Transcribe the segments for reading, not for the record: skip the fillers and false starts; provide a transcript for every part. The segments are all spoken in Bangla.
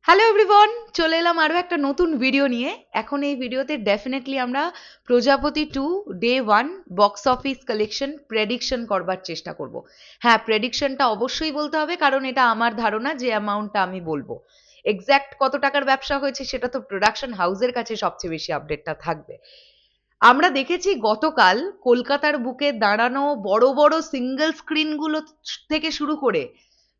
হ্যালো এভরিওয়ান, চলে এলাম আরও একটা নতুন ভিডিও নিয়ে। এখন এই ভিডিওতে ডেফিনেটলি আমরা প্রজাপতি 2 day 1 box office collection prediction করবার চেষ্টা করব। হ্যাঁ, প্রেডিকশনটা অবশ্যই বলতে হবে, কারণ এটা আমার ধারণা যে অ্যামাউন্টটা আমি বলবো। এক্স্যাক্ট কত টাকার ব্যবসা হয়েছে সেটা তো প্রোডাকশন হাউসের কাছে সবচেয়ে বেশি আপডেটটা থাকবে। আমরা দেখেছি গতকাল কলকাতার বুকে দাঁড়ানো বড় বড় সিঙ্গেল স্ক্রিনগুলো থেকে শুরু করে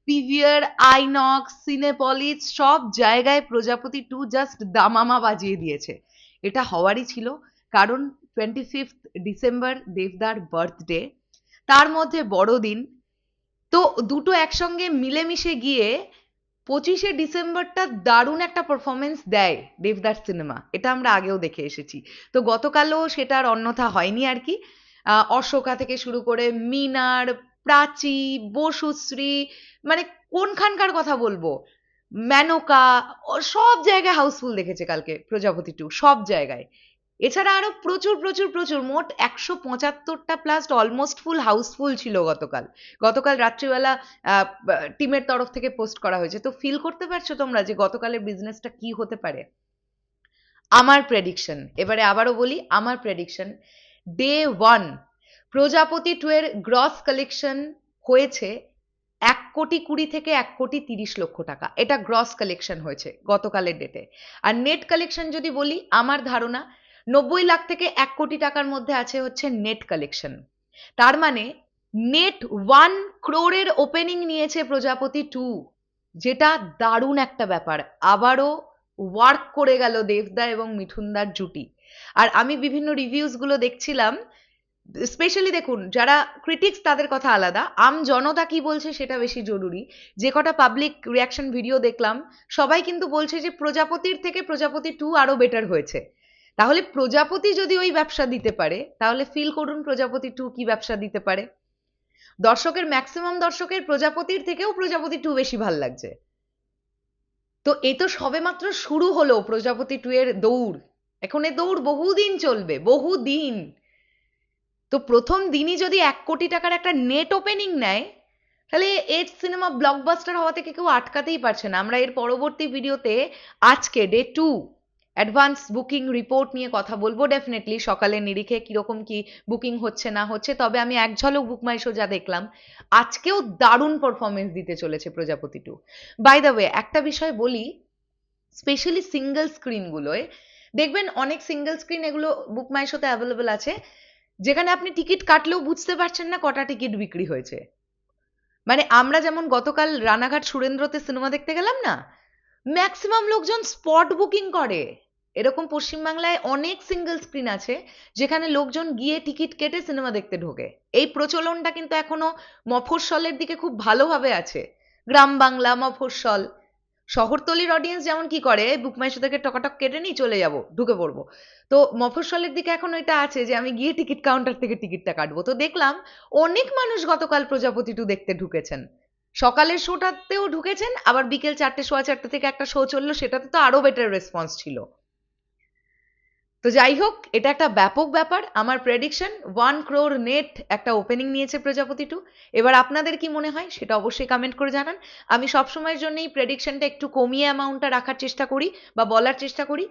পিভিআর, আইনক্স, সিনেপলিস সব জায়গায় প্রজাপতি 2 জাস্ট দামামা বাজিয়ে দিয়েছে। এটা হওয়ারই ছিল, কারণ 25 ডিসেম্বর দেবদার বার্থডে, তার মধ্যে বড়দিন। তো দুটো একসঙ্গে মিলেমিশে গিয়ে 25শে ডিসেম্বরটা দারুণ একটা পারফরমেন্স দেয় দেবদার সিনেমা। এটা আমরা আগেও দেখে এসেছি। তো গতকালও সেটার অন্যথা হয়নি আর কি। অশোকা থেকে শুরু করে মিনার, প্রাচী, বসুশ্রী, মানে কোনখানকার কথা বলবো, মেনকা, সব জায়গায় হাউসফুল দেখেছে কালকে প্রজাপতি 2, সব জায়গায়। এছাড়া আরো প্রচুর প্রচুর প্রচুর মোট 175টা প্লাস অলমোস্ট ফুল হাউসফুল ছিল গতকাল। গতকাল রাত্রিবেলা টিমের তরফ থেকে পোস্ট করা হয়েছে। তো ফিল করতে পারছো তোমরা যে গতকালের বিজনেসটা কি হতে পারে? আমার প্রেডিকশন, এবারে আবারও বলি, আমার প্রেডিকশন ডে 1 প্রজাপতি 2 এর গ্রস কালেকশন হয়েছে 1,20,00,000 থেকে 1,30,00,000 টাকা। এটা গ্রস কালেকশন হয়েছে গতকালের ডেটে। আর নেট কালেকশন যদি বলি, আমার ধারণা 90 লাখ থেকে 1 কোটি টাকার মধ্যে আছে হচ্ছে নেট কালেকশন। তার মানে নেট 1 ক্রোরের ওপেনিং নিয়েছে প্রজাপতি 2, যেটা দারুণ একটা ব্যাপার। আবারও ওয়ার্ক করে গেল দেবদা এবং মিঠুনদার জুটি। আর আমি বিভিন্ন রিভিউজ গুলো দেখছিলাম, স্পেশালি দেখুন যারা ক্রিটিক্স তাদের কথা আলাদা, আম জনতা কি বলছে সেটা বেশি জরুরি। যে কটা পাবলিক রিয়াকশন ভিডিও দেখলাম, সবাই কিন্তু বলছে যে প্রজাপতির থেকে প্রজাপতি 2 আরো বেটার হয়েছে। তাহলে প্রজাপতি যদি ওই ব্যবসা দিতে পারে, তাহলে ফিল করুন প্রজাপতি 2 কি ব্যবসা দিতে পারে। দর্শকের ম্যাক্সিমাম দর্শকের প্রজাপতির থেকেও প্রজাপতি 2 বেশি ভাল লাগছে। তো এই তো সবেমাত্র শুরু হলো প্রজাপতি 2 এর দৌড়। এখন এই দৌড় বহুদিন চলবে, বহুদিন। তো প্রথম দিনই যদি 1 কোটি টাকার একটা নেট ওপেনিং নেয়, তাহলে এর সিনেমা ব্লকবাস্টার হওয়া থেকে কেউ আটকাতেই পারছে না। আমরা এর পরবর্তী ভিডিওতে আজকে ডে 2 অ্যাডভান্স বুকিং রিপোর্ট নিয়ে কথা বলবো ডেফিনেটলি, সকালের নিরিখে কিরকম কি বুকিং হচ্ছে না হচ্ছে। তবে আমি এক ঝলক বুক মাই শো যা দেখলাম, আজকেও দারুণ পারফরমেন্স দিতে চলেছে প্রজাপতি 2। বাই দ্য ওয়ে, একটা বিষয় বলি, স্পেশালি সিঙ্গেল স্ক্রিনগুলোয় দেখবেন অনেক সিঙ্গেল স্ক্রিন এগুলো বুক মাই শোতে অ্যাভেলেবেল আছে, যেখানে আপনি টিকিট কাটলেও বুঝতে পারছেন না কটা টিকিট বিক্রি হয়েছে। মানে আমরা যেমন গতকাল রানাঘাট সুরেন্দ্রতে সিনেমা দেখতে গেলাম না, ম্যাক্সিমাম লোকজন স্পট বুকিং করে। এরকম পশ্চিমবাংলায় অনেক সিঙ্গেল স্ক্রিন আছে যেখানে লোকজন গিয়ে টিকিট কেটে সিনেমা দেখতে ঢোকে। এই প্রচলনটা কিন্তু এখনো মফস্বলের দিকে খুব ভালোভাবে আছে। গ্রাম বাংলা, মফস্বল, শহরতলির অডিয়েন্স যেমন কি করে, বুক মাই শো থেকে টকাটক কেটে নিই, চলে যাব, ঢুকে পড়বো। তো মফস্বলের দিকে এখন এটা আছে যে আমি গিয়ে টিকিট কাউন্টার থেকে টিকিটটা কাটবো। তো দেখলাম অনেক মানুষ গতকাল প্রজাপতি 2 দেখতে ঢুকেছেন। সকালের শোটাতেও ঢুকেছেন, আবার বিকেল 4টে, সোয়া 4টে থেকে একটা শো চললো, সেটাতে তো আরো বেটার রেসপন্স ছিল। তো যাই হোক, এটা একটা ব্যাপক ব্যাপার। আমার প্রেডিকশন 1 ক্রোর নেট একটা ওপেনিং নিয়েছে প্রজাপতি 2। এবার আপনাদের কি মনে হয় সেটা অবশ্যই কমেন্ট করে জানান। আমি সবসময়ের জন্য এই প্রেডিকশনটা একটু কমিয়ে অ্যামাউন্টটা রাখার চেষ্টা করি বা বলার চেষ্টা করি,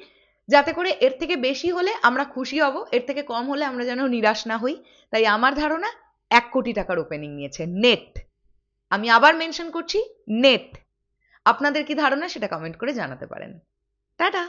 যাতে করে এর থেকে বেশি হলে আমরা খুশি হব, এর থেকে কম হলে আমরা যেন নিরাশ না হই। তাই আমার ধারণা 1 কোটি টাকার ওপেনিং নিয়েছে নেট। আমি আবার মেনশন করছি, নেট। আপনাদের কি ধারণা সেটা কমেন্ট করে জানাতে পারেন। টাটা।